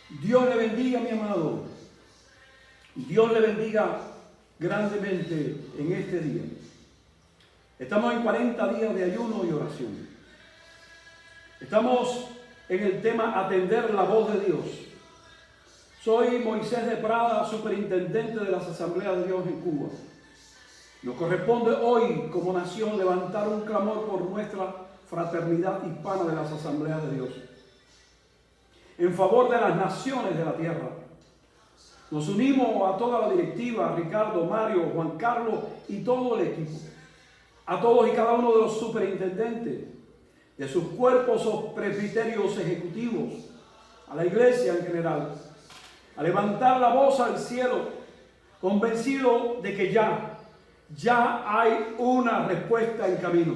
Dios le bendiga, mi amado. Dios le bendiga grandemente en este día. Estamos en 40 días de ayuno y oración. Estamos en el tema atender la voz de Dios. Soy Moisés de Prada, superintendente de las Asambleas de Dios en Cuba. Nos corresponde hoy como nación levantar un clamor por nuestra fraternidad hispana de las Asambleas de Dios, en favor de las naciones de la tierra. Nos unimos a toda la directiva, Ricardo, Mario, Juan Carlos y todo el equipo, a todos y cada uno de los superintendentes, de sus cuerpos o presbiterios ejecutivos, a la iglesia en general, a levantar la voz al cielo, convencido de que ya hay una respuesta en camino.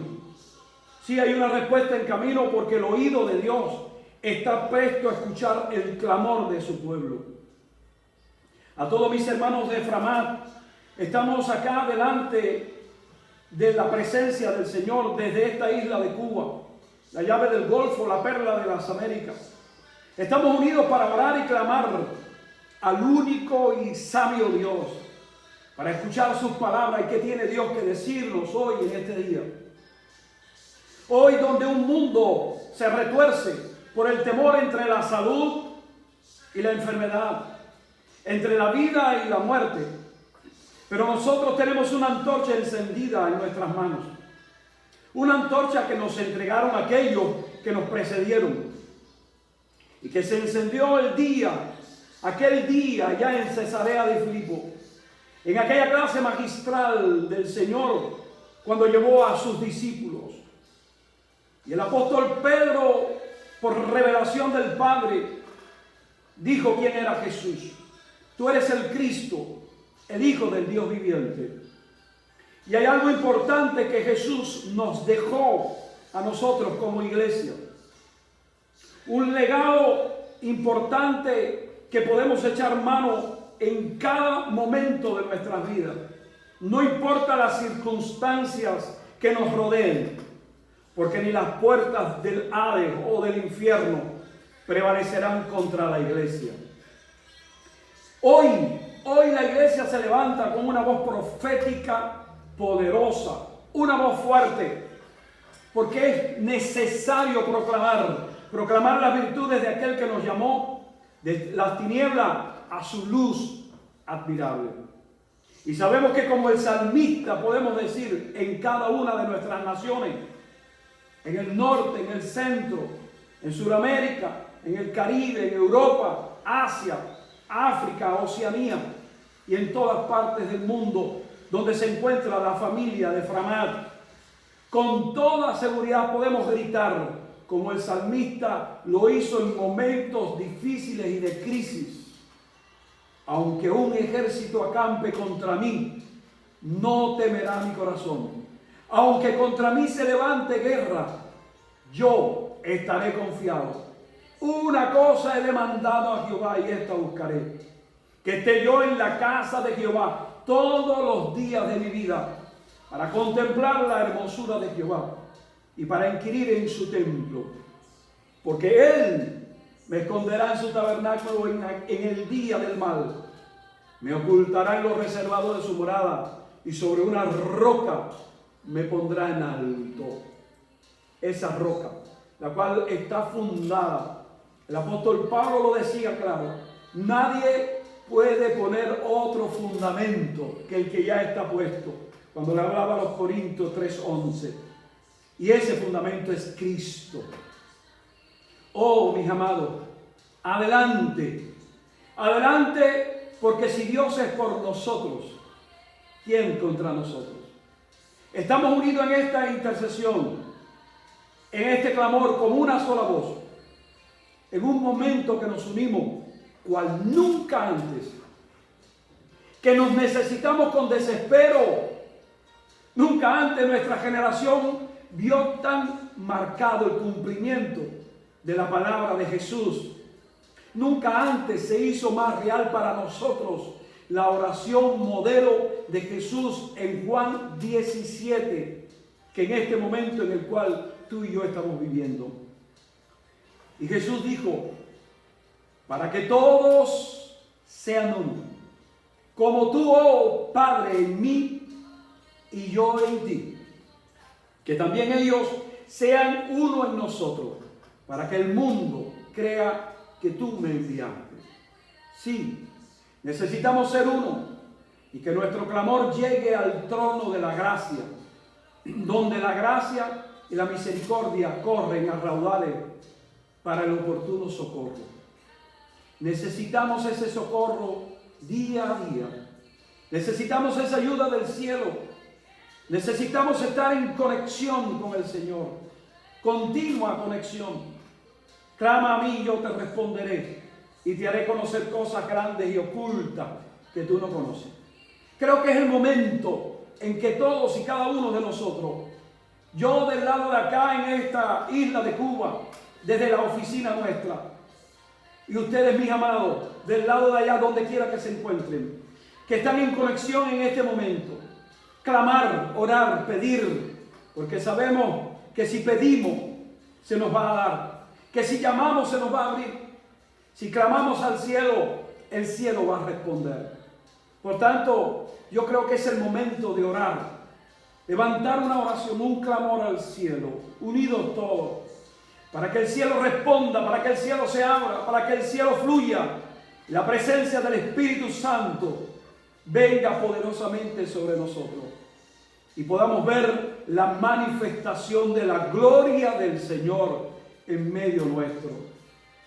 Sí, hay una respuesta en camino porque el oído de Dios está presto a escuchar el clamor de su pueblo. A todos mis hermanos de Framat, estamos acá delante de la presencia del Señor desde esta isla de Cuba, la llave del Golfo, la perla de las Américas. Estamos unidos para orar y clamar al único y sabio Dios, para escuchar sus palabras y qué tiene Dios que decirnos hoy en este día. Hoy donde un mundo se retuerce por el temor entre la salud y la enfermedad, entre la vida y la muerte, pero nosotros tenemos una antorcha encendida en nuestras manos, una antorcha que nos entregaron aquellos que nos precedieron y que se encendió aquel día ya en Cesarea de Filipo, en aquella clase magistral del Señor cuando llevó a sus discípulos. Y el apóstol Pedro, por revelación del Padre, dijo quién era Jesús. Tú eres el Cristo, el Hijo del Dios viviente. Y hay algo importante que Jesús nos dejó a nosotros como iglesia. Un legado importante que podemos echar mano en cada momento de nuestras vidas. No importa las circunstancias que nos rodeen, porque ni las puertas del Hades o del infierno prevalecerán contra la iglesia. Hoy la iglesia se levanta con una voz profética poderosa, una voz fuerte, porque es necesario proclamar las virtudes de aquel que nos llamó de las tinieblas a su luz admirable. Y sabemos que como el salmista podemos decir en cada una de nuestras naciones, en el norte, en el centro, en Sudamérica, en el Caribe, en Europa, Asia, África, Oceanía y en todas partes del mundo donde se encuentra la familia de Framat, con toda seguridad podemos gritar como el salmista lo hizo en momentos difíciles y de crisis. Aunque un ejército acampe contra mí, no temerá mi corazón. Aunque contra mí se levante guerra, yo estaré confiado. Una cosa he demandado a Jehová y esta buscaré: que esté yo en la casa de Jehová todos los días de mi vida, para contemplar la hermosura de Jehová y para inquirir en su templo. Porque Él me esconderá en su tabernáculo en el día del mal. Me ocultará en lo reservado de su morada y sobre una roca me pondrá en alto. Esa roca, la cual está fundada. El apóstol Pablo lo decía claro. Nadie puede poner otro fundamento que el que ya está puesto. Cuando le hablaba a los Corintios 3:11. Y ese fundamento es Cristo. Oh, mis amados, adelante, adelante, porque si Dios es por nosotros, ¿quién contra nosotros? Estamos unidos en esta intercesión, en este clamor, como una sola voz, en un momento que nos unimos, cual nunca antes, que nos necesitamos con desespero. Nunca antes nuestra generación vio tan marcado el cumplimiento de la palabra de Jesús. Nunca antes se hizo más real para nosotros la oración modelo de Jesús en Juan 17, que en este momento en el cual tú y yo estamos viviendo. Y Jesús dijo, para que todos sean uno, como tú, oh Padre, en mí y yo en ti. Que también ellos sean uno en nosotros, para que el mundo crea que tú me enviaste. Sí, necesitamos ser uno y que nuestro clamor llegue al trono de la gracia, donde la gracia y la misericordia corren a raudales para el oportuno socorro. Necesitamos ese socorro día a día. Necesitamos esa ayuda del cielo. Necesitamos estar en conexión con el Señor. Continua conexión. Clama a mí y yo te responderé y te haré conocer cosas grandes y ocultas que tú no conoces. Creo que es el momento en que todos y cada uno de nosotros, yo del lado de acá en esta isla de Cuba, desde la oficina nuestra, y ustedes, mis amados, del lado de allá, donde quiera que se encuentren, que están en conexión en este momento, clamar, orar, pedir, porque sabemos que si pedimos, se nos va a dar, que si llamamos, se nos va a abrir, si clamamos al cielo, el cielo va a responder. Por tanto, yo creo que es el momento de orar, levantar una oración, un clamor al cielo, unidos todos, para que el cielo responda, para que el cielo se abra, para que el cielo fluya, la presencia del Espíritu Santo venga poderosamente sobre nosotros y podamos ver la manifestación de la gloria del Señor en medio nuestro.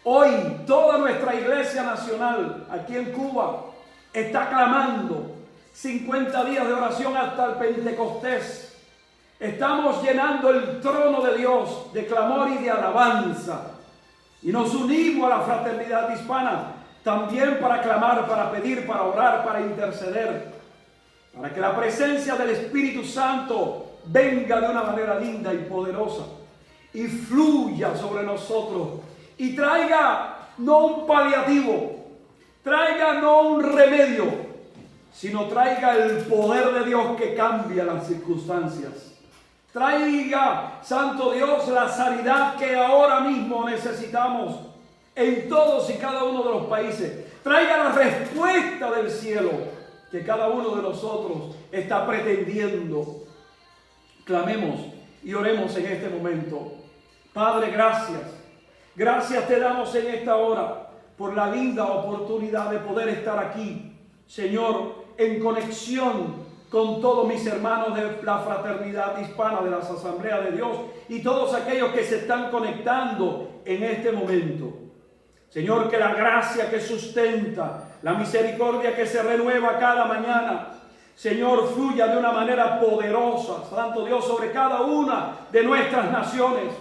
Hoy toda nuestra iglesia nacional aquí en Cuba está clamando 50 días de oración hasta el Pentecostés. Estamos llenando el trono de Dios de clamor y de alabanza. Y nos unimos a la fraternidad hispana también para clamar, para pedir, para orar, para interceder. Para que la presencia del Espíritu Santo venga de una manera linda y poderosa. Y fluya sobre nosotros. Y traiga no un paliativo, traiga no un remedio, sino traiga el poder de Dios que cambia las circunstancias. Traiga, Santo Dios, la sanidad que ahora mismo necesitamos en todos y cada uno de los países. Traiga la respuesta del cielo que cada uno de nosotros está pretendiendo. Clamemos y oremos en este momento. Padre, gracias. Gracias te damos en esta hora por la linda oportunidad de poder estar aquí, Señor, en conexión con todos mis hermanos de la fraternidad hispana de las Asambleas de Dios y todos aquellos que se están conectando en este momento. Señor, que la gracia que sustenta, la misericordia que se renueva cada mañana, Señor, fluya de una manera poderosa, Santo Dios, sobre cada una de nuestras naciones.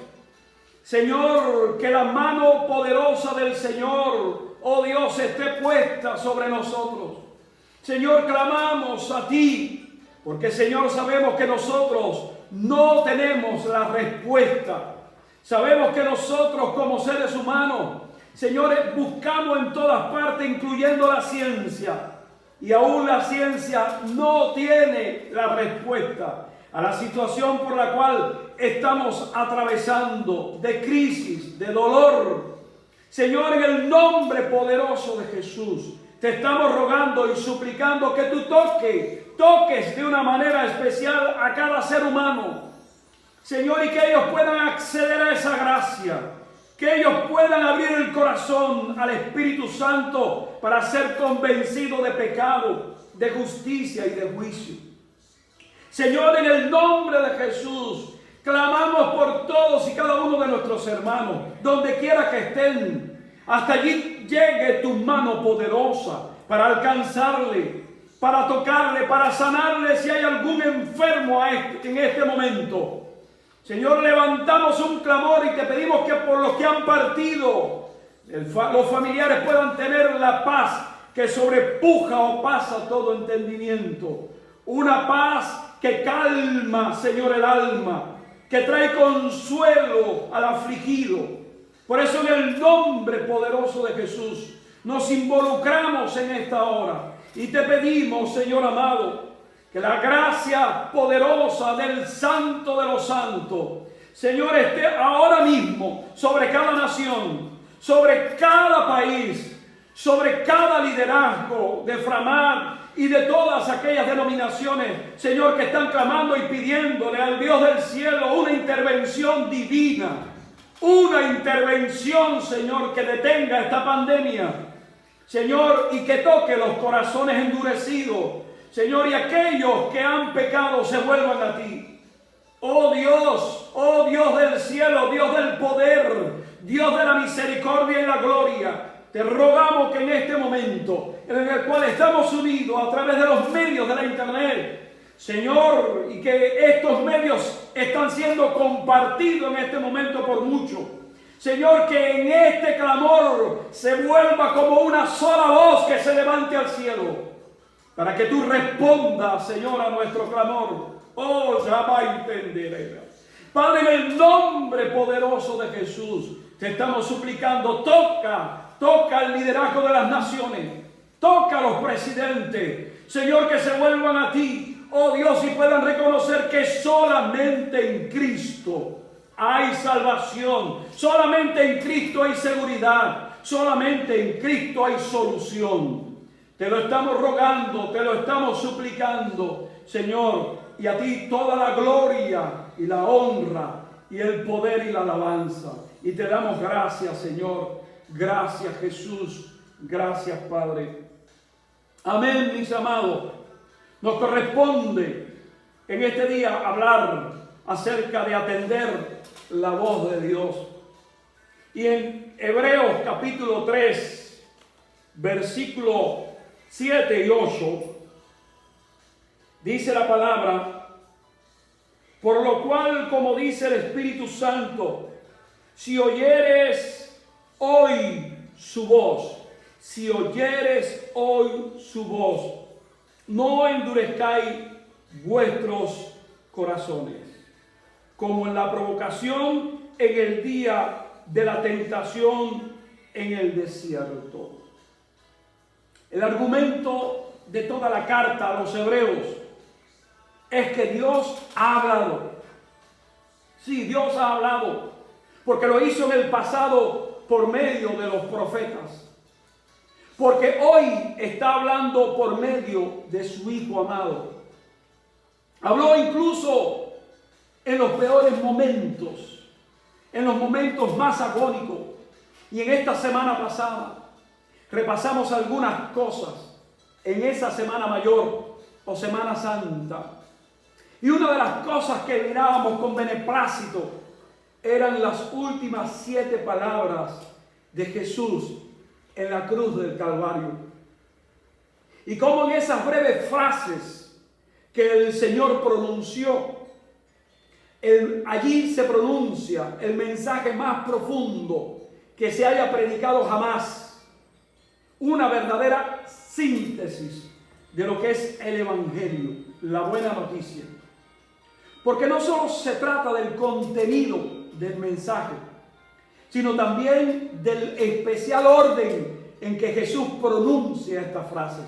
Señor, que la mano poderosa del Señor, oh Dios, esté puesta sobre nosotros. Señor, clamamos a ti, porque Señor, sabemos que nosotros no tenemos la respuesta. Sabemos que nosotros como seres humanos, señores, buscamos en todas partes, incluyendo la ciencia. Y aún la ciencia no tiene la respuesta a la situación por la cual estamos atravesando, de crisis, de dolor. Señor, en el nombre poderoso de Jesús, te estamos rogando y suplicando que tú toques de una manera especial a cada ser humano. Señor, y que ellos puedan acceder a esa gracia, que ellos puedan abrir el corazón al Espíritu Santo para ser convencidos de pecado, de justicia y de juicio. Señor, en el nombre de Jesús, clamamos por todos y cada uno de nuestros hermanos, donde quiera que estén. Hasta allí llegue tu mano poderosa para alcanzarle, para tocarle, para sanarle si hay algún enfermo en este momento. Señor, levantamos un clamor y te pedimos que por los que han partido, los familiares puedan tener la paz que sobrepuja o pasa todo entendimiento. Una paz que calma, Señor, el alma, que trae consuelo al afligido. Por eso en el nombre poderoso de Jesús nos involucramos en esta hora y te pedimos, Señor amado, que la gracia poderosa del Santo de los Santos, Señor, esté ahora mismo sobre cada nación, sobre cada país, sobre cada liderazgo de Framad y de todas aquellas denominaciones, Señor, que están clamando y pidiéndole al Dios del cielo una intervención divina, una intervención, Señor, que detenga esta pandemia, Señor, y que toque los corazones endurecidos, Señor, y aquellos que han pecado se vuelvan a ti. Oh Dios del cielo, Dios del poder, Dios de la misericordia y la gloria, te rogamos que en este momento en el cual estamos unidos a través de los medios de la internet, Señor, y que estos medios están siendo compartidos en este momento por muchos, Señor, que en este clamor se vuelva como una sola voz que se levante al cielo, para que tú respondas, Señor, a nuestro clamor. Oh, ya va a entender. Padre, en el nombre poderoso de Jesús, te estamos suplicando, toca el liderazgo de las naciones, toca a los presidentes, Señor, que se vuelvan a ti, oh Dios, y puedan reconocer que solamente en Cristo hay salvación, solamente en Cristo hay seguridad, solamente en Cristo hay solución. Te lo estamos rogando, te lo estamos suplicando, Señor, y a ti toda la gloria y la honra y el poder y la alabanza. Y te damos gracias, Señor. Gracias, Jesús. Gracias, Padre. Amén, mis amados. Nos corresponde en este día hablar acerca de atender la voz de Dios. Y en Hebreos capítulo 3, versículo 7 y 8, dice la palabra: por lo cual, como dice el Espíritu Santo, si oyeres hoy su voz, si oyeres hoy su voz, no endurezcáis vuestros corazones, como en la provocación en el día de la tentación en el desierto. El argumento de toda la carta a los hebreos es que Dios ha hablado. Sí, Dios ha hablado, porque lo hizo en el pasado por medio de los profetas. Porque hoy está hablando por medio de su Hijo amado. Habló incluso en los peores momentos, en los momentos más agónicos. Y en esta semana pasada repasamos algunas cosas en esa Semana Mayor o Semana Santa. Y una de las cosas que mirábamos con beneplácito eran las últimas 7 palabras de Jesús en la cruz del Calvario. Y cómo en esas breves frases que el Señor pronunció, allí se pronuncia el mensaje más profundo que se haya predicado jamás. Una verdadera síntesis de lo que es el Evangelio, la buena noticia. Porque no solo se trata del contenido del mensaje, sino también del especial orden en que Jesús pronuncia estas frases.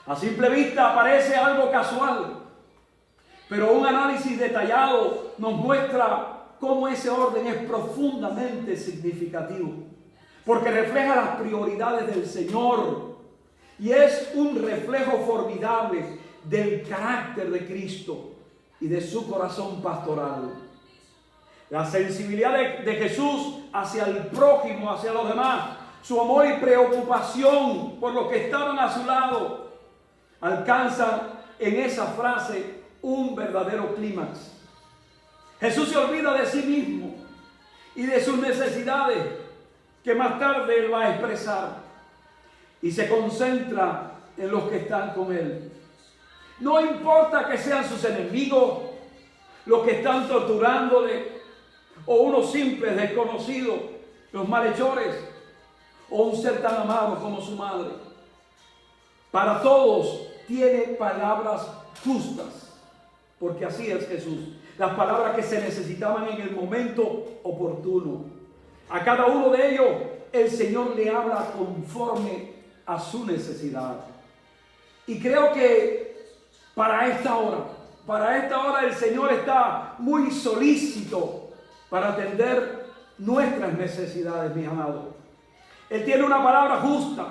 A simple vista parece algo casual, pero un análisis detallado nos muestra cómo ese orden es profundamente significativo, porque refleja las prioridades del Señor y es un reflejo formidable del carácter de Cristo y de su corazón pastoral. La sensibilidad de Jesús hacia el prójimo, hacia los demás, su amor y preocupación por los que estaban a su lado, alcanza en esa frase un verdadero clímax. Jesús se olvida de sí mismo y de sus necesidades, que más tarde él va a expresar, y se concentra en los que están con él. No importa que sean sus enemigos, los que están torturándole, o unos simples desconocidos, los malhechores, o un ser tan amado como su madre. Para todos tiene palabras justas, porque así es Jesús. Las palabras que se necesitaban en el momento oportuno. A cada uno de ellos el Señor le habla conforme a su necesidad. Y creo que para esta hora el Señor está muy solícito para atender nuestras necesidades, mis amados. Él tiene una palabra justa,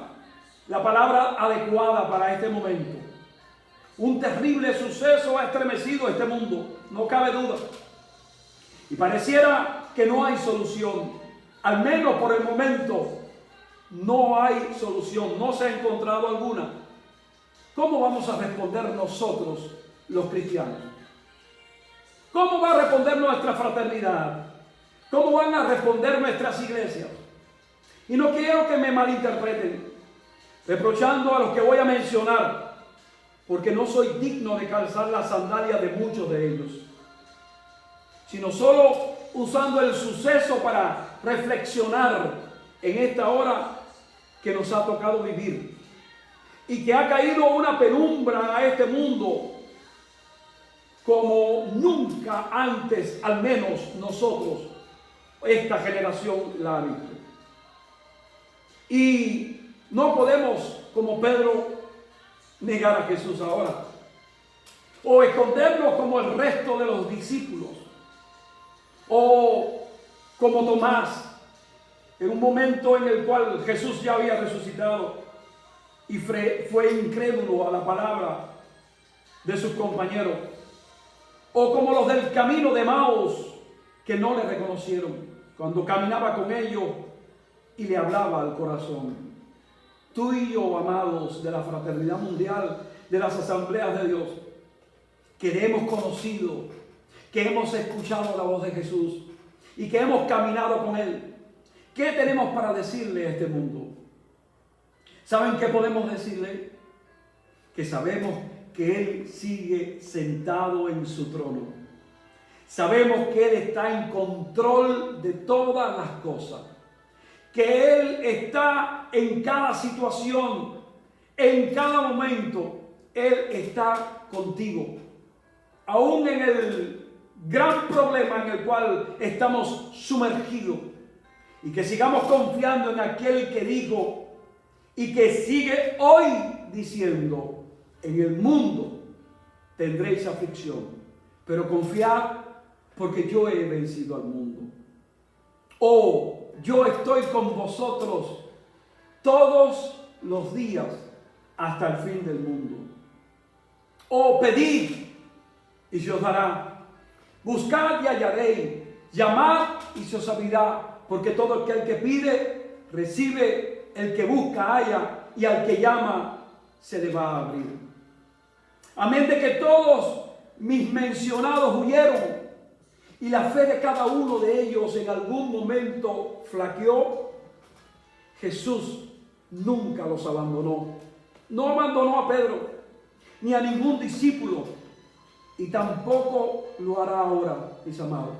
la palabra adecuada para este momento. Un terrible suceso ha estremecido este mundo, no cabe duda. Y pareciera que no hay solución, al menos por el momento no hay solución, no se ha encontrado alguna. ¿Cómo vamos a responder nosotros los cristianos? ¿Cómo va a responder nuestra fraternidad? ¿Cómo van a responder nuestras iglesias? Y no quiero que me malinterpreten, reprochando a los que voy a mencionar, porque no soy digno de calzar las sandalias de muchos de ellos, sino solo usando el suceso para reflexionar en esta hora que nos ha tocado vivir y que ha caído una penumbra a este mundo como nunca antes, al menos nosotros, esta generación la ha visto. Y no podemos, como Pedro, negar a Jesús ahora, o escondernos como el resto de los discípulos, o como Tomás, en un momento en el cual Jesús ya había resucitado y fue incrédulo a la palabra de sus compañeros, o como los del camino de Emaús, que no le reconocieron cuando caminaba con ellos y le hablaba al corazón. Tú y yo, amados de la fraternidad mundial, de las asambleas de Dios, que hemos conocido, que hemos escuchado la voz de Jesús y que hemos caminado con Él, ¿qué tenemos para decirle a este mundo? ¿Saben qué podemos decirle? Que sabemos que Él sigue sentado en su trono. Sabemos que Él está en control de todas las cosas. Que Él está en cada situación, en cada momento. Él está contigo. Aún en el gran problema en el cual estamos sumergidos. Y que sigamos confiando en aquel que dijo y que sigue hoy diciendo: en el mundo tendréis aflicción, pero confiad porque yo he vencido al mundo. Oh, yo estoy con vosotros todos los días hasta el fin del mundo. Oh, pedid y se os dará. Buscad y hallaréis. Llamad y se os abrirá. Porque todo aquel que pide, recibe; el que busca, halla; y al que llama, se le va a abrir. Amén de que todos mis mencionados huyeron, y la fe de cada uno de ellos en algún momento flaqueó, Jesús nunca los abandonó. No abandonó a Pedro, ni a ningún discípulo, y tampoco lo hará ahora, mis amados.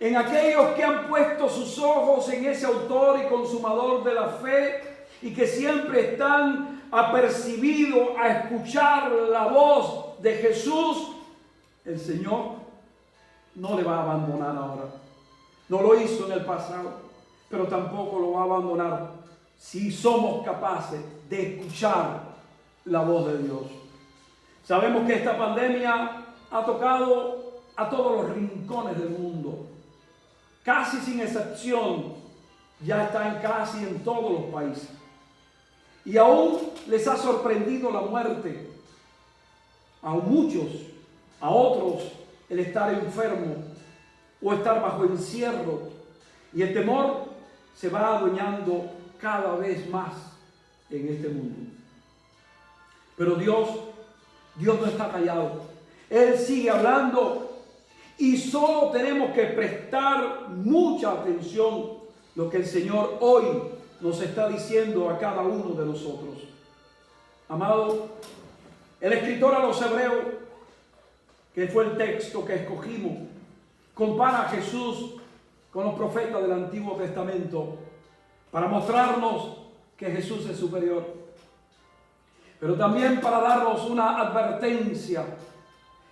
En aquellos que han puesto sus ojos en ese autor y consumador de la fe, y que siempre están apercibidos a escuchar la voz de Jesús, el Señor no le va a abandonar ahora. No lo hizo en el pasado, pero tampoco lo va a abandonar si somos capaces de escuchar la voz de Dios. Sabemos que esta pandemia ha tocado a todos los rincones del mundo. Casi sin excepción, ya está casi en todos los países. Y aún les ha sorprendido la muerte. A muchos, a otros, el estar enfermo o estar bajo encierro. Y el temor se va adueñando cada vez más en este mundo. Pero Dios no está callado. Él sigue hablando. Y solo tenemos que prestar mucha atención a lo que el Señor hoy nos está diciendo a cada uno de nosotros. Amado, el escritor a los Hebreos, que fue el texto que escogimos, compara a Jesús con los profetas del Antiguo Testamento para mostrarnos que Jesús es superior, pero también para darnos una advertencia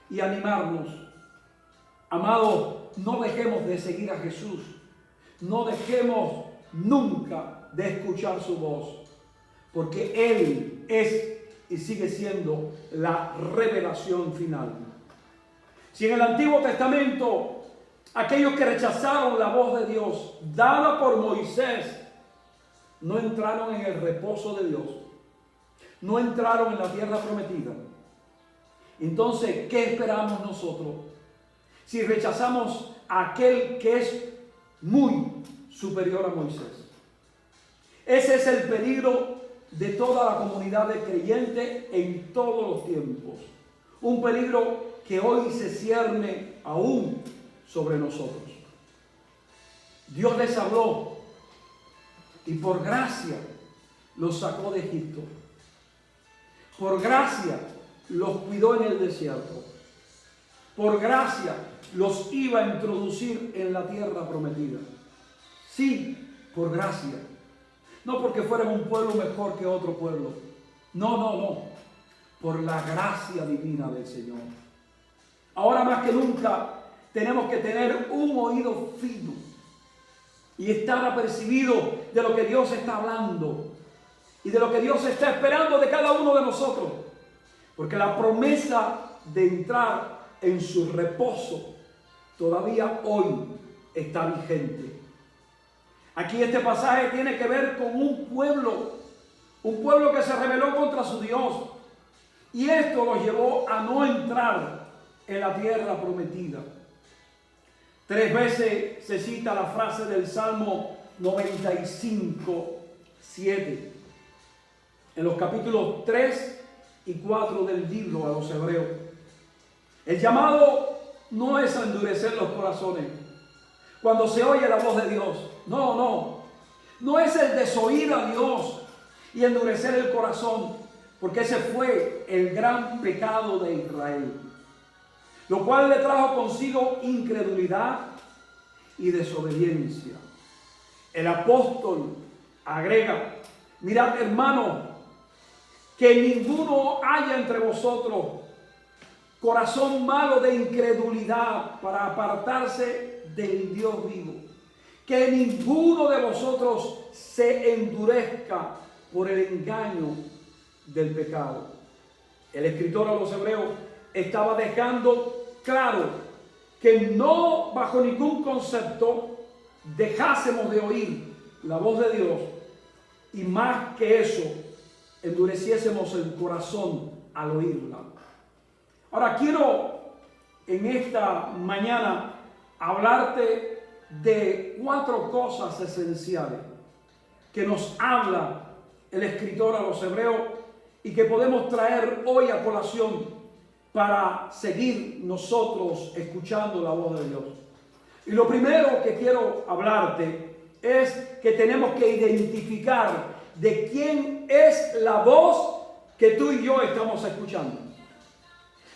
y animarnos. Amado, no dejemos de seguir a Jesús. No dejemos nunca de escuchar su voz, porque Él es y sigue siendo la revelación final. Si en el Antiguo Testamento aquellos que rechazaron la voz de Dios dada por Moisés no entraron en el reposo de Dios, no entraron en la tierra prometida. Entonces, ¿qué esperamos nosotros si rechazamos a aquel que es muy superior a Moisés? Ese es el peligro de toda la comunidad de creyentes en todos los tiempos. Un peligro que hoy se cierne aún sobre nosotros. Dios les habló y por gracia los sacó de Egipto. Por gracia los cuidó en el desierto. Por gracia los iba a introducir en la tierra prometida. Sí, por gracia. No porque fueran un pueblo mejor que otro pueblo. No. Por la gracia divina del Señor. Ahora más que nunca tenemos que tener un oído fino y estar apercibido de lo que Dios está hablando y de lo que Dios está esperando de cada uno de nosotros. Porque la promesa de entrar en su reposo todavía hoy está vigente. Aquí este pasaje tiene que ver con un pueblo que se rebeló contra su Dios. Y esto los llevó a no entrar en la tierra prometida. 3 veces se cita la frase del Salmo 95, 7. En los capítulos 3 y 4 del libro a los Hebreos. El llamado no es a endurecer los corazones cuando se oye la voz de Dios. No es el desoír a Dios y endurecer el corazón, porque ese fue el gran pecado de Israel, lo cual le trajo consigo incredulidad y desobediencia. El apóstol agrega: mirad, hermanos, que ninguno haya entre vosotros corazón malo de incredulidad para apartarse del Dios vivo. Que ninguno de vosotros se endurezca por el engaño del pecado. El escritor a los Hebreos estaba dejando claro que no bajo ningún concepto dejásemos de oír la voz de Dios y más que eso endureciésemos el corazón al oírla. Ahora quiero en esta mañana hablarte de 4 cosas esenciales que nos habla el escritor a los Hebreos y que podemos traer hoy a colación para seguir nosotros escuchando la voz de Dios. Y lo primero que quiero hablarte es que tenemos que identificar de quién es la voz que tú y yo estamos escuchando.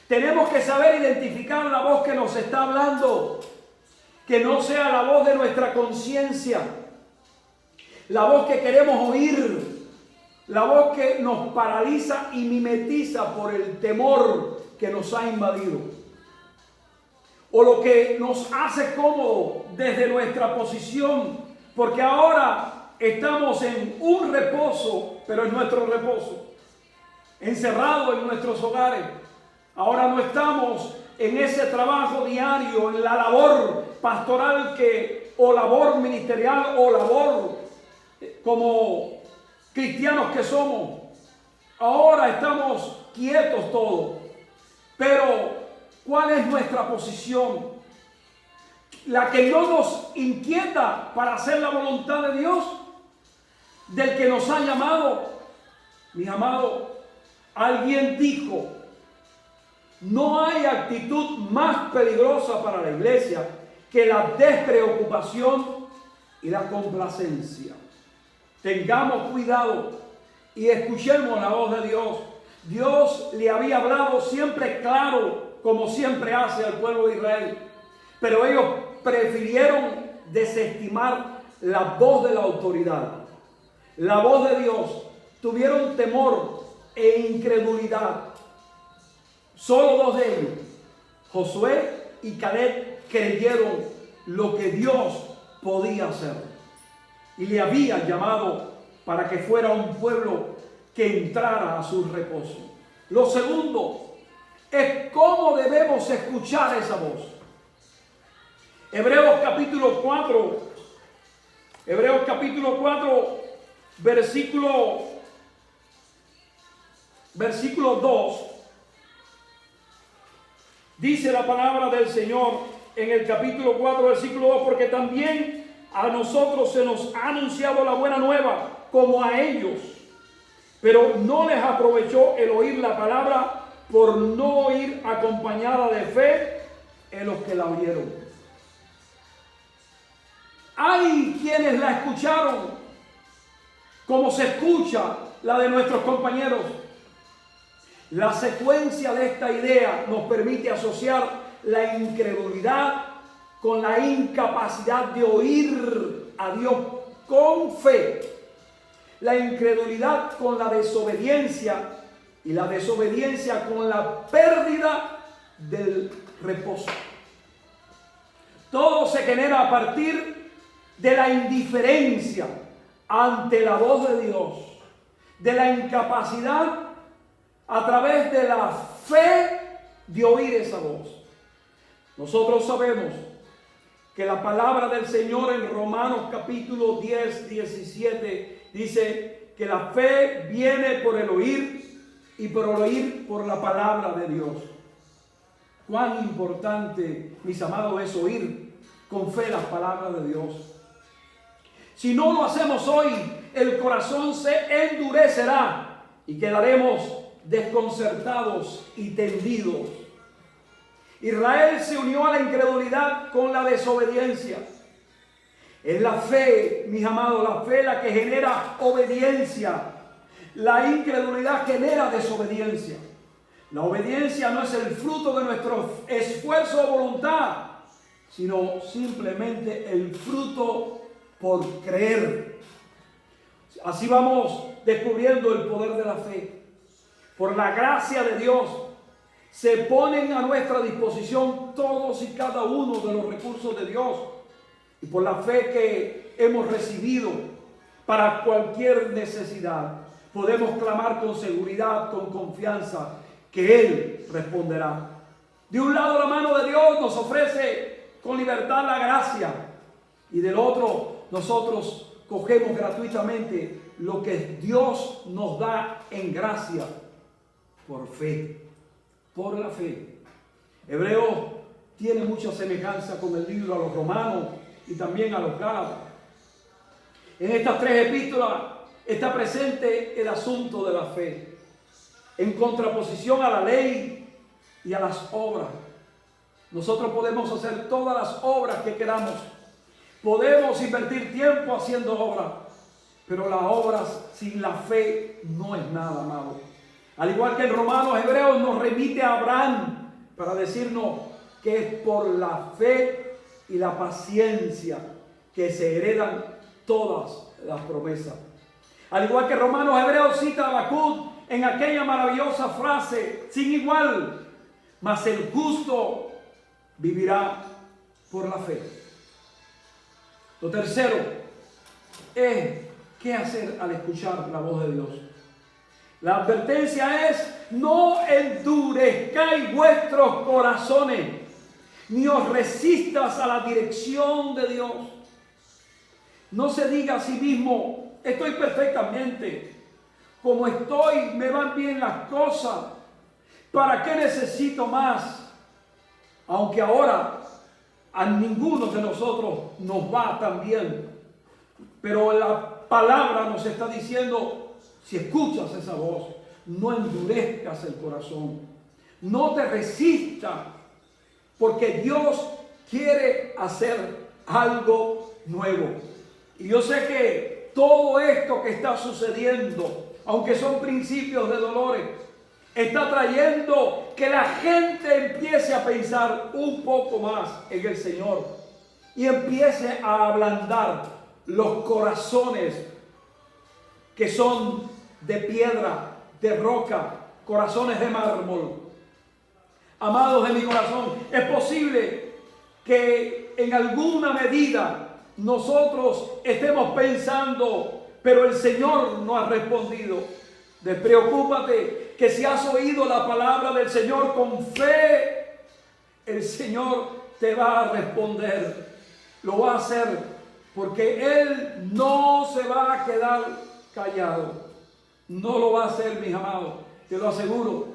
Tenemos que saber identificar la voz que nos está hablando, que no sea la voz de nuestra conciencia, la voz que queremos oír, la voz que nos paraliza y mimetiza por el temor que nos ha invadido, o lo que nos hace cómodo desde nuestra posición, porque ahora estamos en un reposo, pero es nuestro reposo, encerrado en nuestros hogares. Ahora no estamos en ese trabajo diario, en la labor pastoral o labor ministerial o labor como cristianos que somos. Ahora estamos quietos todos. Pero, ¿cuál es nuestra posición? La que no nos inquieta para hacer la voluntad de Dios, del que nos ha llamado. Mis amados, alguien dijo: no hay actitud más peligrosa para la iglesia que la despreocupación y la complacencia. Tengamos cuidado y escuchemos la voz de Dios. Dios le había hablado siempre claro, como siempre hace al pueblo de Israel, pero ellos prefirieron desestimar la voz de la autoridad, la voz de Dios. Tuvieron temor e incredulidad. Solo 2 de ellos, Josué y Caleb, creyeron lo que Dios podía hacer y le había llamado para que fuera un pueblo que entrara a su reposo. Lo segundo es cómo debemos escuchar esa voz. Hebreos capítulo 4 versículo 2, dice la palabra del Señor en el capítulo 4, versículo 2, porque también a nosotros se nos ha anunciado la buena nueva como a ellos, pero no les aprovechó el oír la palabra por no ir acompañada de fe en los que la oyeron. Hay quienes la escucharon como se escucha la de nuestros compañeros. La secuencia de esta idea nos permite asociar la incredulidad con la incapacidad de oír a Dios con fe, la incredulidad con la desobediencia y la desobediencia con la pérdida del reposo. Todo se genera a partir de la indiferencia ante la voz de Dios, de la incapacidad a través de la fe de oír esa voz. Nosotros sabemos que la palabra del Señor en Romanos capítulo 10, 17 dice que la fe viene por el oír y por el oír por la palabra de Dios. Cuán importante, mis amados, es oír con fe las palabras de Dios. Si no lo hacemos hoy, el corazón se endurecerá y quedaremos desconcertados y tendidos. Israel se unió a la incredulidad con la desobediencia. Es la fe, mis amados, la fe la que genera obediencia. La incredulidad genera desobediencia. La obediencia no es el fruto de nuestro esfuerzo o voluntad, sino simplemente el fruto por creer. Así vamos descubriendo el poder de la fe. Por la gracia de Dios, se ponen a nuestra disposición todos y cada uno de los recursos de Dios. Y por la fe que hemos recibido para cualquier necesidad, podemos clamar con seguridad, con confianza, que Él responderá. De un lado, la mano de Dios nos ofrece con libertad la gracia, y del otro, nosotros cogemos gratuitamente lo que Dios nos da en gracia por fe, por la fe. Hebreo tiene mucha semejanza con el libro a los romanos y también a los gálatas. En estas tres epístolas está presente el asunto de la fe, en contraposición a la ley y a las obras. Nosotros podemos hacer todas las obras que queramos. Podemos invertir tiempo haciendo obras, pero las obras sin la fe no es nada, amado. Al igual que en Romanos, Hebreos nos remite a Abraham para decirnos que es por la fe y la paciencia que se heredan todas las promesas. Al igual que Romanos, Hebreos cita a Habacuc en aquella maravillosa frase sin igual: mas el justo vivirá por la fe. Lo tercero es qué hacer al escuchar la voz de Dios. La advertencia es: no endurezcáis vuestros corazones, ni os resistas a la dirección de Dios. No se diga a sí mismo: estoy perfectamente, como estoy, me van bien las cosas, ¿para qué necesito más? Aunque ahora a ninguno de nosotros nos va tan bien, pero la palabra nos está diciendo: si escuchas esa voz, no endurezcas el corazón, no te resistas, porque Dios quiere hacer algo nuevo. Y yo sé que todo esto que está sucediendo, aunque son principios de dolores, está trayendo que la gente empiece a pensar un poco más en el Señor y empiece a ablandar los corazones que son de piedra, de roca, corazones de mármol. Amados de mi corazón, es posible que en alguna medida nosotros estemos pensando, pero el Señor no ha respondido. Despreocúpate, que si has oído la palabra del Señor con fe, el Señor te va a responder. Lo va a hacer, porque Él no se va a quedar callado. No lo va a hacer, mis amados, te lo aseguro.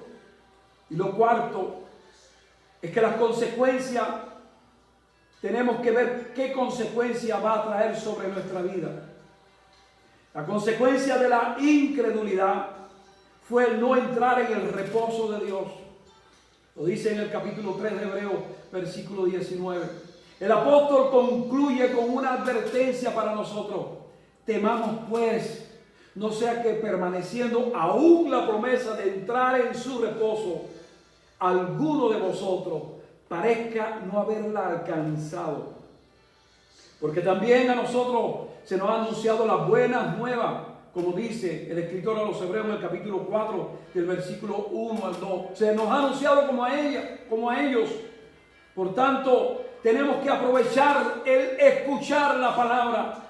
Y lo cuarto es que las consecuencias, tenemos que ver qué consecuencia va a traer sobre nuestra vida. La consecuencia de la incredulidad fue el no entrar en el reposo de Dios. Lo dice en el capítulo 3 de Hebreos, versículo 19. El apóstol concluye con una advertencia para nosotros. Temamos pues, no sea que permaneciendo aún la promesa de entrar en su reposo, alguno de vosotros parezca no haberla alcanzado. Porque también a nosotros se nos ha anunciado las buenas nuevas, como dice el escritor a los Hebreos en el capítulo 4, del versículo 1 al 2. Se nos ha anunciado como a ellos. Por tanto, tenemos que aprovechar el escuchar la palabra.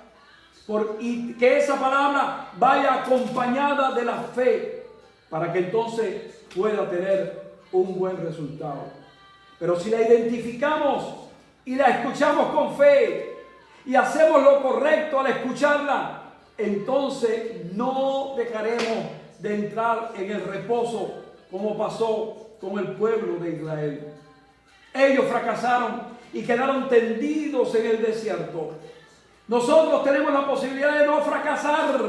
Y que esa palabra vaya acompañada de la fe, para que entonces pueda tener un buen resultado. Pero si la identificamos y la escuchamos con fe y hacemos lo correcto al escucharla, entonces no dejaremos de entrar en el reposo como pasó con el pueblo de Israel. Ellos fracasaron y quedaron tendidos en el desierto. Nosotros tenemos la posibilidad de no fracasar.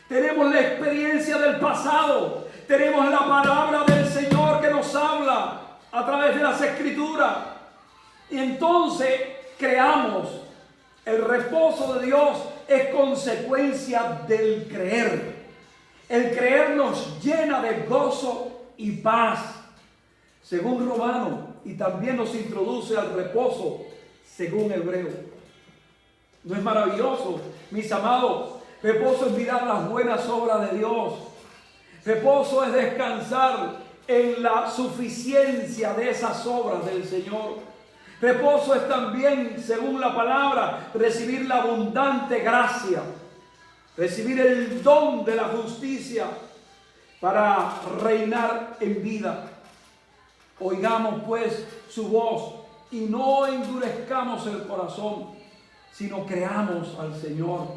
Tenemos la experiencia del pasado. Tenemos la palabra del Señor que nos habla a través de las Escrituras. Y entonces creamos. El reposo de Dios es consecuencia del creer. El creer nos llena de gozo y paz, según Romano, y también nos introduce al reposo, según Hebreo. ¿No es maravilloso, mis amados? Reposo es mirar las buenas obras de Dios. Reposo es descansar en la suficiencia de esas obras del Señor. Reposo es también, según la palabra, recibir la abundante gracia, recibir el don de la justicia para reinar en vida. Oigamos pues su voz y no endurezcamos el corazón, sino creamos al Señor.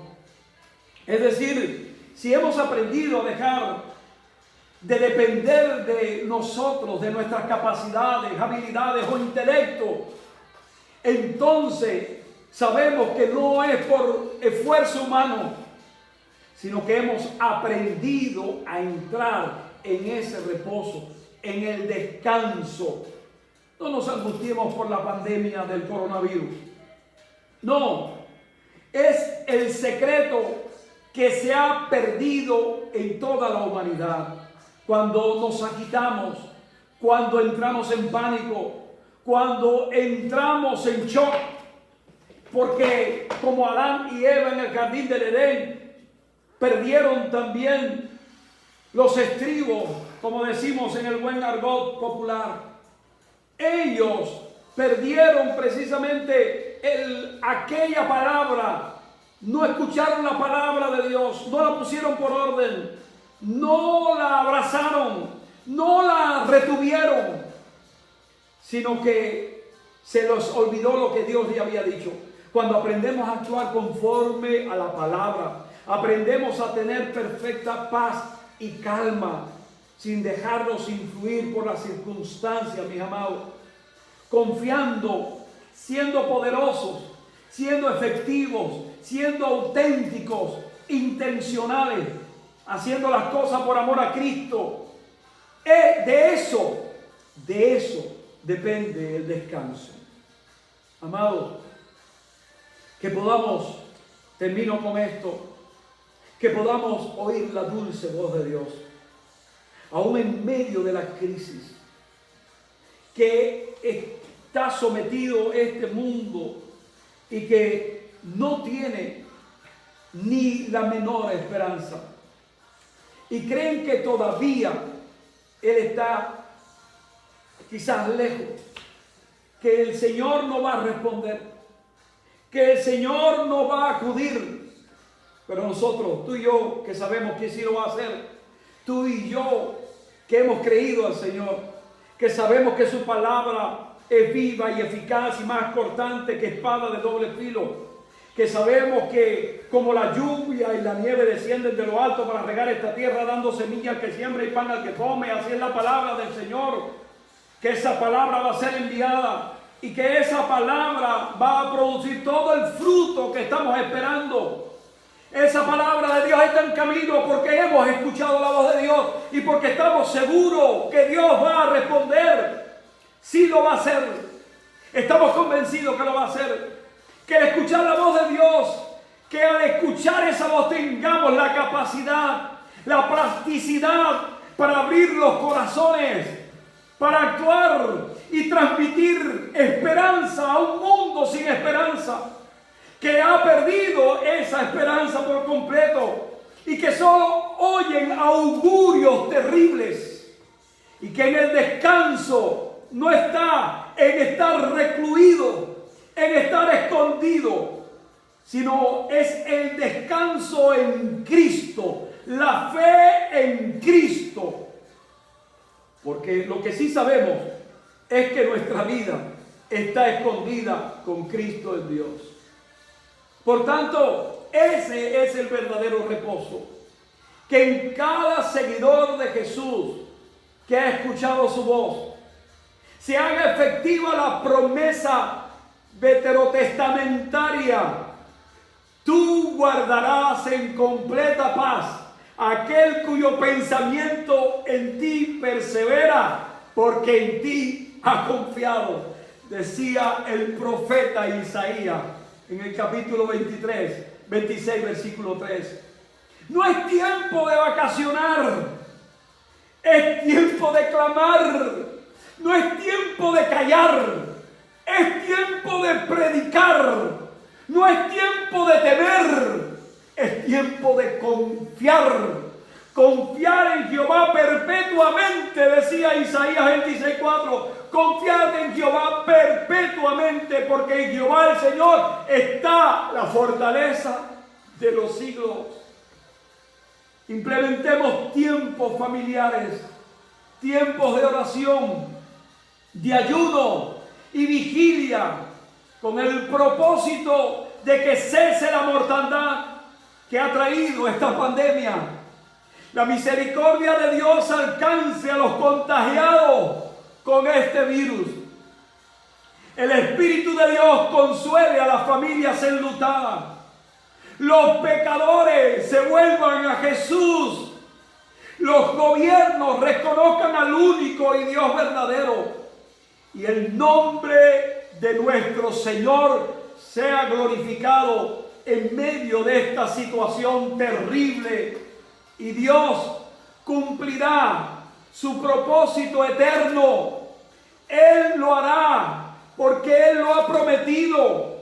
Es decir, si hemos aprendido a dejar de depender de nosotros, de nuestras capacidades, habilidades o intelecto, entonces sabemos que no es por esfuerzo humano, sino que hemos aprendido a entrar en ese reposo, en el descanso. No nos angustiemos por la pandemia del coronavirus. No, es el secreto que se ha perdido en toda la humanidad. Cuando nos agitamos, cuando entramos en pánico, cuando entramos en shock, porque como Adán y Eva en el jardín del Edén, perdieron también los estribos, como decimos en el buen argot popular. Ellos perdieron precisamente aquella palabra, no escucharon la palabra de Dios, no la pusieron por orden, no la abrazaron, no la retuvieron, sino que se les olvidó lo que Dios le había dicho. Cuando aprendemos a actuar conforme a la palabra, aprendemos a tener perfecta paz y calma, sin dejarnos influir por las circunstancias, mis amados, confiando, siendo poderosos, siendo efectivos, siendo auténticos, intencionales, haciendo las cosas por amor a Cristo. De eso depende el descanso. Amados, que podamos, termino con esto, que podamos oír la dulce voz de Dios, aún en medio de la crisis que está sometido este mundo y que no tiene ni la menor esperanza. Y creen que todavía Él está quizás lejos, que el Señor no va a responder, que el Señor no va a acudir. Pero nosotros, tú y yo, que sabemos que sí lo va a hacer, tú y yo, que hemos creído al Señor, que sabemos que su palabra es viva y eficaz y más cortante que espada de doble filo, que sabemos que como la lluvia y la nieve descienden de lo alto para regar esta tierra, dando semilla al que siembra y pan al que come, así es la palabra del Señor, que esa palabra va a ser enviada y que esa palabra va a producir todo el fruto que estamos esperando. Esa palabra de Dios está en camino porque hemos escuchado la voz de Dios y porque estamos seguros que Dios va a responder. Sí lo va a hacer. Estamos convencidos que lo va a hacer. Que al escuchar la voz de Dios, que al escuchar esa voz tengamos la capacidad, la plasticidad para abrir los corazones, para actuar y transmitir esperanza a un mundo sin esperanza, que ha perdido esa esperanza por completo y que solo oyen augurios terribles, y que en el descanso no está en estar recluido, en estar escondido, sino es el descanso en Cristo, la fe en Cristo. Porque lo que sí sabemos es que nuestra vida está escondida con Cristo en Dios. Por tanto, ese es el verdadero reposo. Que en cada seguidor de Jesús que ha escuchado su voz, se haga efectiva la promesa veterotestamentaria: tú guardarás en completa paz aquel cuyo pensamiento en ti persevera, porque en ti ha confiado, decía el profeta Isaías en el capítulo 26, versículo 3. No es tiempo de vacacionar, es tiempo de clamar. No es tiempo de callar, es tiempo de predicar. No es tiempo de temer, es tiempo de confiar. Confiar en Jehová perpetuamente, decía Isaías 26:4. Confiad en Jehová perpetuamente, porque en Jehová el Señor está la fortaleza de los siglos. Implementemos tiempos familiares, tiempos de oración, de ayuno y vigilia, con el propósito de que cese la mortandad que ha traído esta pandemia. La misericordia de Dios alcance a los contagiados con este virus. El Espíritu de Dios consuele a las familias enlutadas. Los pecadores se vuelvan a Jesús. Los gobiernos reconozcan al único y Dios verdadero. Y el nombre de nuestro Señor sea glorificado en medio de esta situación terrible. Y Dios cumplirá su propósito eterno. Él lo hará porque Él lo ha prometido.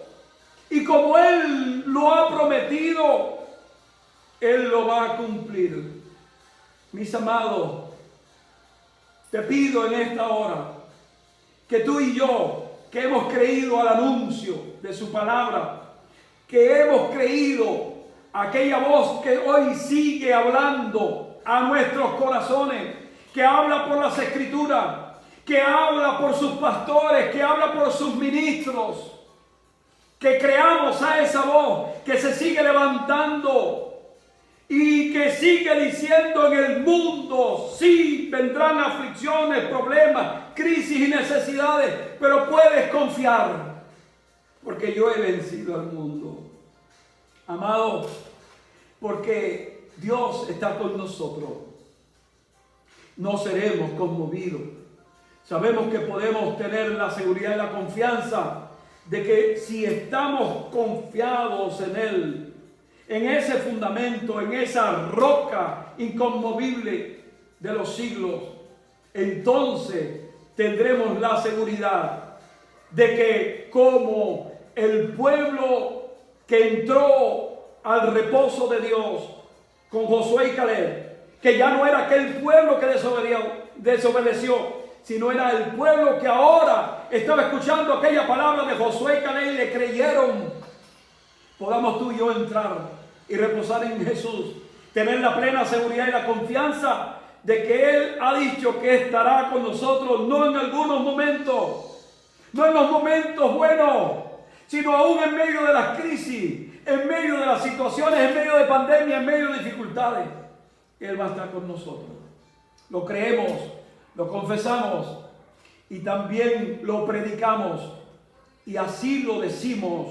Y como Él lo ha prometido, Él lo va a cumplir. Mis amados, te pido en esta hora que tú y yo, que hemos creído al anuncio de su palabra, que hemos creído aquella voz que hoy sigue hablando a nuestros corazones, que habla por las Escrituras, que habla por sus pastores, que habla por sus ministros, que creamos a esa voz que se sigue levantando y que sigue diciendo: en el mundo sí vendrán aflicciones, problemas, crisis y necesidades, pero puedes confiar, porque yo he vencido al mundo. Amados, porque Dios está con nosotros, no seremos conmovidos. Sabemos que podemos tener la seguridad y la confianza de que si estamos confiados en Él, en ese fundamento, en esa roca inconmovible de los siglos, entonces tendremos la seguridad de que, como el pueblo que entró al reposo de Dios con Josué y Caleb, que ya no era aquel pueblo que desobedeció, sino era el pueblo que ahora estaba escuchando aquella palabra de Josué y Caleb y le creyeron, podamos tú y yo entrar y reposar en Jesús, tener la plena seguridad y la confianza de que Él ha dicho que estará con nosotros, no en algunos momentos, no en los momentos buenos, sino aún en medio de las crisis, en medio de las situaciones, en medio de pandemia, en medio de dificultades. Él va a estar con nosotros. Lo creemos, lo confesamos y también lo predicamos. Y así lo decimos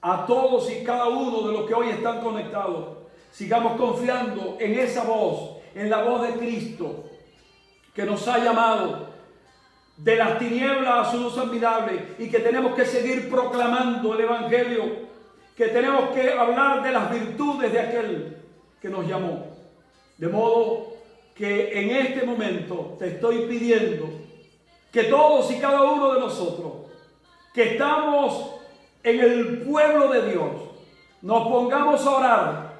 a todos y cada uno de los que hoy están conectados. Sigamos confiando en esa voz, en la voz de Cristo, que nos ha llamado de las tinieblas a su luz admirable, y que tenemos que seguir proclamando el Evangelio, que tenemos que hablar de las virtudes de aquel que nos llamó. De modo que en este momento te estoy pidiendo que todos y cada uno de nosotros que estamos en el pueblo de Dios nos pongamos a orar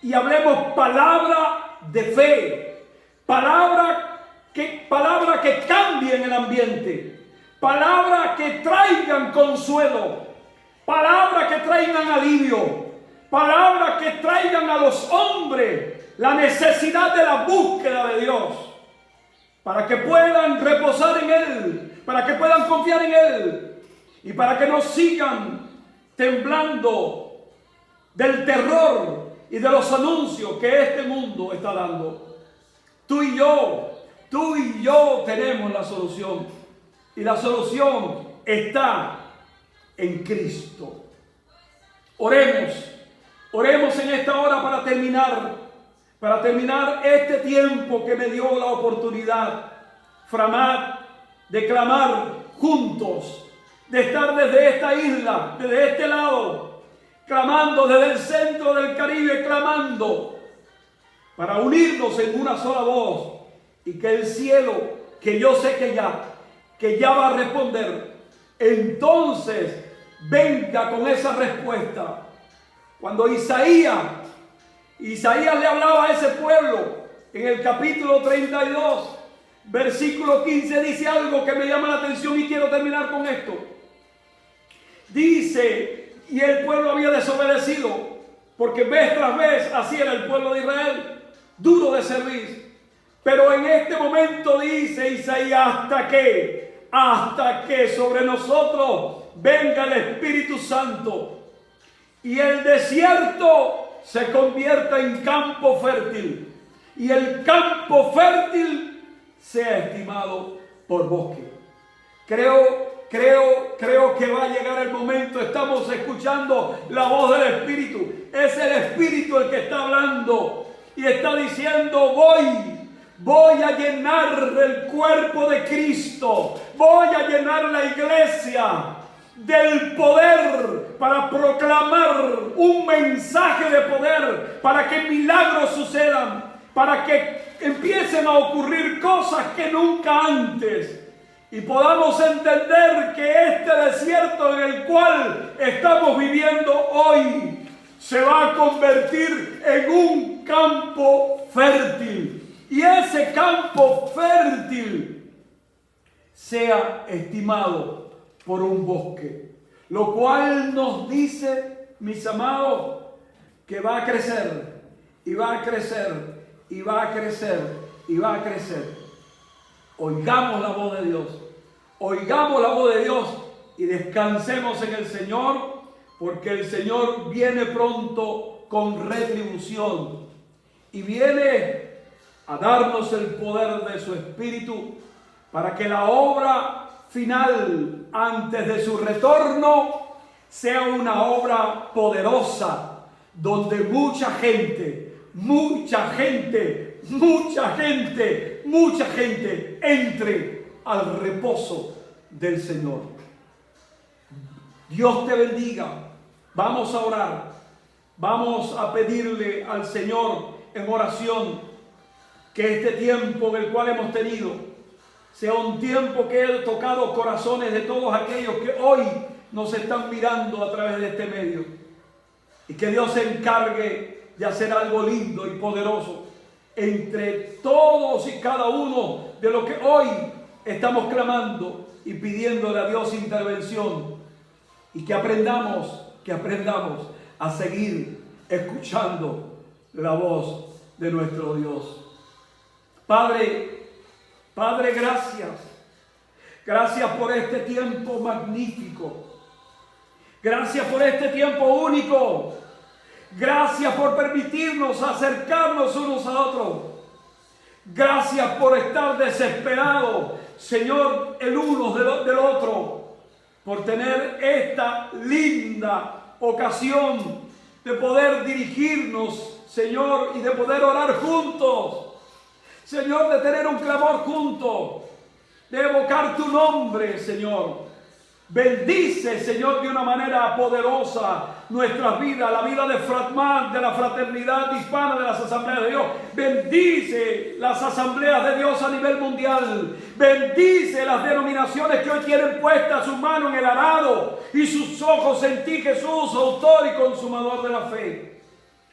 y hablemos palabra de fe, palabra que cambien el ambiente, palabra que traigan consuelo, palabra que traigan alivio, palabra que traigan a los hombres la necesidad de la búsqueda de Dios, para que puedan reposar en Él, para que puedan confiar en Él y para que no sigan temblando del terror y de los anuncios que este mundo está dando. Tú y yo tenemos la solución, y la solución está en Cristo. Oremos en esta hora para terminar este tiempo que me dio la oportunidad, de clamar juntos, de estar desde esta isla, desde este lado, clamando desde el centro del Caribe, clamando para unirnos en una sola voz, y que el cielo, que yo sé que ya va a responder, entonces venga con esa respuesta. Cuando Isaías le hablaba a ese pueblo en el capítulo 32, versículo 15, dice algo que me llama la atención y quiero terminar con esto. Dice, y el pueblo había desobedecido, porque vez tras vez así era el pueblo de Israel, duro de servir. Pero en este momento dice Isaías, hasta que sobre nosotros venga el Espíritu Santo y el desierto se convierta en campo fértil y el campo fértil sea estimado por bosque. Creo que va a llegar el momento. Estamos escuchando la voz del Espíritu. Es el Espíritu el que está hablando y está diciendo: voy a llenar el cuerpo de Cristo, voy a llenar la iglesia del poder para proclamar un mensaje de poder, para que milagros sucedan, para que empiecen a ocurrir cosas que nunca antes, y podamos entender que este desierto en el cual estamos viviendo hoy se va a convertir en un campo fértil. Y ese campo fértil sea estimado por un bosque. Lo cual nos dice, mis amados, que va a crecer, y va a crecer, y va a crecer, y va a crecer. Oigamos la voz de Dios. Oigamos la voz de Dios y descansemos en el Señor, porque el Señor viene pronto con retribución. Y viene a darnos el poder de su Espíritu para que la obra final antes de su retorno sea una obra poderosa, donde mucha gente entre al reposo del Señor. Dios te bendiga. Vamos a orar. Vamos a pedirle al Señor en oración que este tiempo en el cual hemos tenido sea un tiempo que haya tocado corazones de todos aquellos que hoy nos están mirando a través de este medio, y que Dios se encargue de hacer algo lindo y poderoso entre todos y cada uno de los que hoy estamos clamando y pidiéndole a Dios intervención, y que aprendamos a seguir escuchando la voz de nuestro Dios. Padre, gracias. Gracias por este tiempo magnífico. Gracias por este tiempo único. Gracias por permitirnos acercarnos unos a otros. Gracias por estar desesperados, Señor, el uno del otro, por tener esta linda ocasión de poder dirigirnos, Señor, y de poder orar juntos. Señor, de tener un clamor juntos, de evocar tu nombre, Señor. Bendice, Señor, de una manera poderosa nuestras vidas, la vida de Fratman, de la fraternidad hispana, de las asambleas de Dios. Bendice las asambleas de Dios a nivel mundial. Bendice las denominaciones que hoy tienen puesta su mano en el arado y sus ojos en ti, Jesús, autor y consumador de la fe.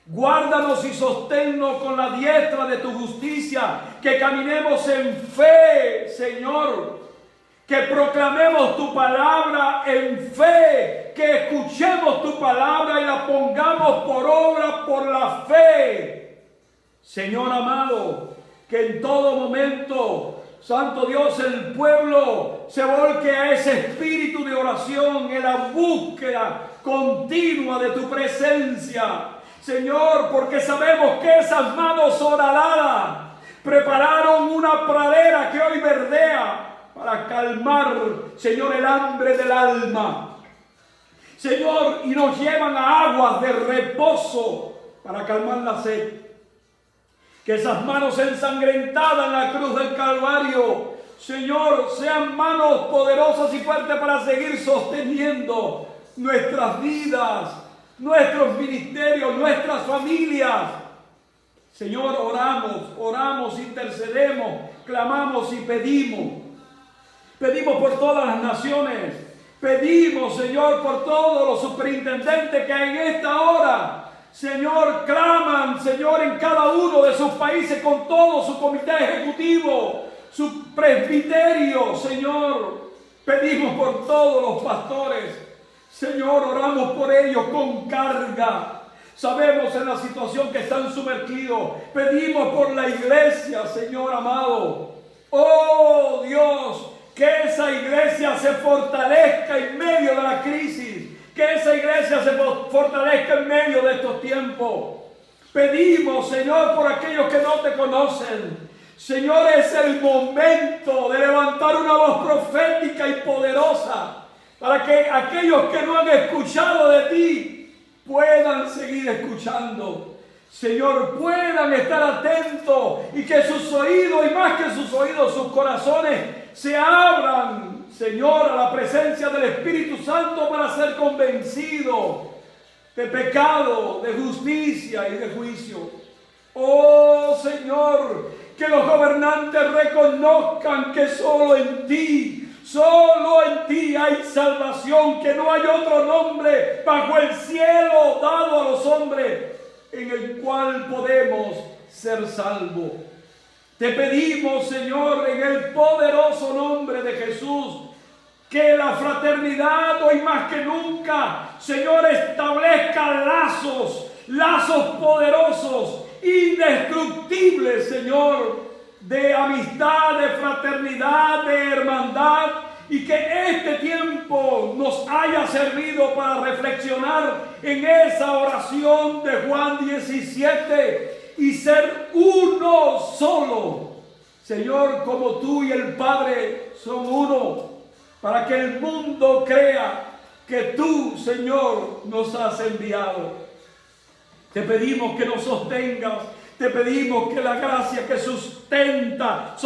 Guárdanos y sosténnos con la diestra de tu justicia, que caminemos en fe, Señor. Que proclamemos tu palabra en fe, que escuchemos tu palabra y la pongamos por obra por la fe. Señor amado, que en todo momento, Santo Dios, el pueblo se volque a ese espíritu de oración, en la búsqueda continua de tu presencia. Señor, porque sabemos que esas manos horadadas prepararon una pradera que hoy verdea, para calmar, Señor, el hambre del alma. Señor, y nos llevan a aguas de reposo para calmar la sed. Que esas manos ensangrentadas en la cruz del Calvario, Señor, sean manos poderosas y fuertes para seguir sosteniendo nuestras vidas, nuestros ministerios, nuestras familias. Señor, oramos, intercedemos, clamamos y pedimos. Pedimos por todas las naciones. Pedimos, Señor, por todos los superintendentes que en esta hora, Señor, claman, Señor, en cada uno de sus países con todo su comité ejecutivo, su presbiterio, Señor. Pedimos por todos los pastores. Señor, oramos por ellos con carga. Sabemos en la situación que están sumergidos. Pedimos por la iglesia, Señor amado. Oh Dios, que esa iglesia se fortalezca en medio de la crisis, que esa iglesia se fortalezca en medio de estos tiempos. Pedimos, Señor, por aquellos que no te conocen. Señor, es el momento de levantar una voz profética y poderosa para que aquellos que no han escuchado de ti puedan seguir escuchando. Señor, puedan estar atentos y que sus oídos, y más que sus oídos, sus corazones se abran, Señor, a la presencia del Espíritu Santo para ser convencidos de pecado, de justicia y de juicio. Oh Señor, que los gobernantes reconozcan que solo en ti hay salvación, que no hay otro nombre bajo el cielo dado a los hombres en el cual podemos ser salvos. Te pedimos, Señor, en el poderoso nombre de Jesús, que la fraternidad hoy más que nunca, Señor, establezca lazos poderosos, indestructibles, Señor, de amistad, de fraternidad, de hermandad, y que este tiempo nos haya servido para reflexionar en esa oración de Juan 17 y ser uno solo. Señor, como tú y el Padre son uno, para que el mundo crea que tú, Señor, nos has enviado. Te pedimos que nos sostengas. Te pedimos que la gracia que sostenga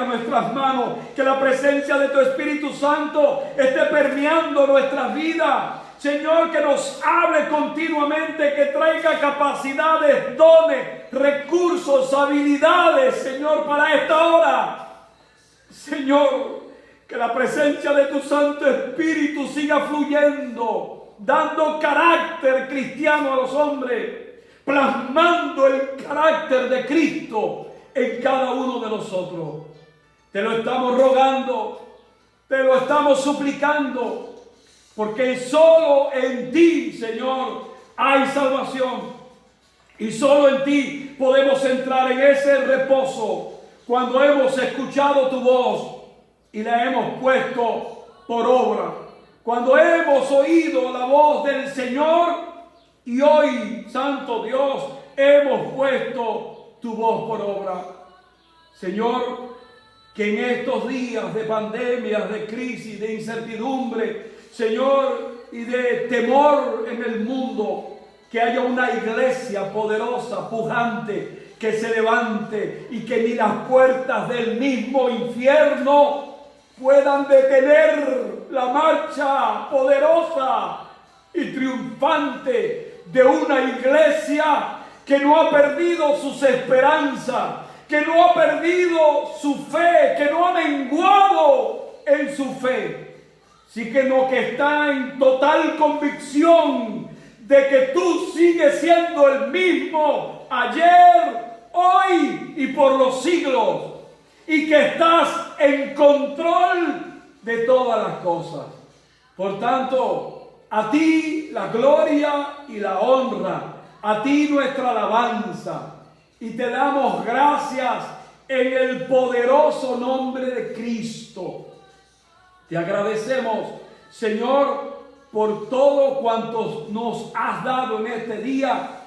nuestras manos, que la presencia de tu Espíritu Santo esté permeando nuestras vidas. Señor, que nos hable continuamente, que traiga capacidades, dones, recursos, habilidades, Señor, para esta hora. Señor, que la presencia de tu Santo Espíritu siga fluyendo, dando carácter cristiano a los hombres, plasmando el carácter de Cristo en cada uno de nosotros. Te lo estamos rogando, te lo estamos suplicando, porque solo en ti, Señor, hay salvación, y solo en ti podemos entrar en ese reposo cuando hemos escuchado tu voz y la hemos puesto por obra. cuando hemos oído la voz del Señor y hoy, Santo Dios, hemos puesto tu voz por obra. Señor, que en estos días de pandemias, de crisis, de incertidumbre, Señor, y de temor en el mundo, que haya una iglesia poderosa, pujante, que se levante y que ni las puertas del mismo infierno puedan detener la marcha poderosa y triunfante de una iglesia que no ha perdido sus esperanzas, que no ha perdido su fe, que no ha menguado en su fe, sino que está en total convicción de que tú sigues siendo el mismo ayer, hoy y por los siglos, y que estás en control de todas las cosas. Por tanto, a ti la gloria y la honra, a ti nuestra alabanza, y te damos gracias en el poderoso nombre de Cristo. Te agradecemos, Señor, por todo cuanto nos has dado en este día,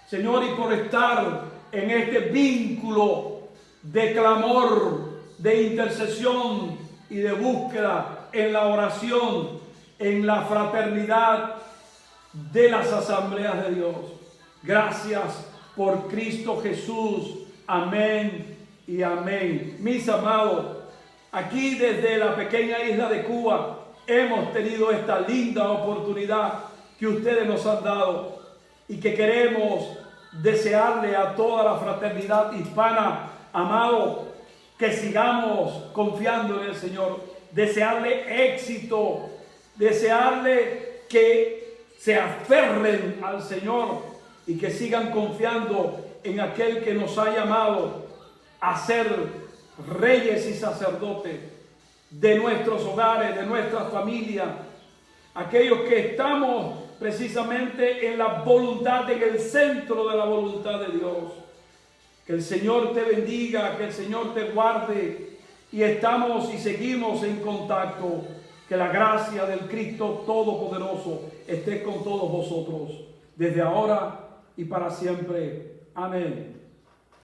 Señor, y por estar en este vínculo de clamor, de intercesión y de búsqueda en la oración, en la fraternidad de las asambleas de Dios. Gracias por Cristo Jesús. Amén y amén. Mis amados, aquí desde la pequeña isla de Cuba hemos tenido esta linda oportunidad que ustedes nos han dado y que queremos desearle a toda la fraternidad hispana, amado, que sigamos confiando en el Señor, desearle éxito, desearle que se aferren al Señor y que sigan confiando en aquel que nos ha llamado a ser reyes y sacerdotes de nuestros hogares, de nuestras familias, aquellos que estamos precisamente en la voluntad, en el centro de la voluntad de Dios. Que el Señor te bendiga, que el Señor te guarde, y estamos y seguimos en contacto. Que la gracia del Cristo Todopoderoso esté con todos vosotros, desde ahora y para siempre. Amén.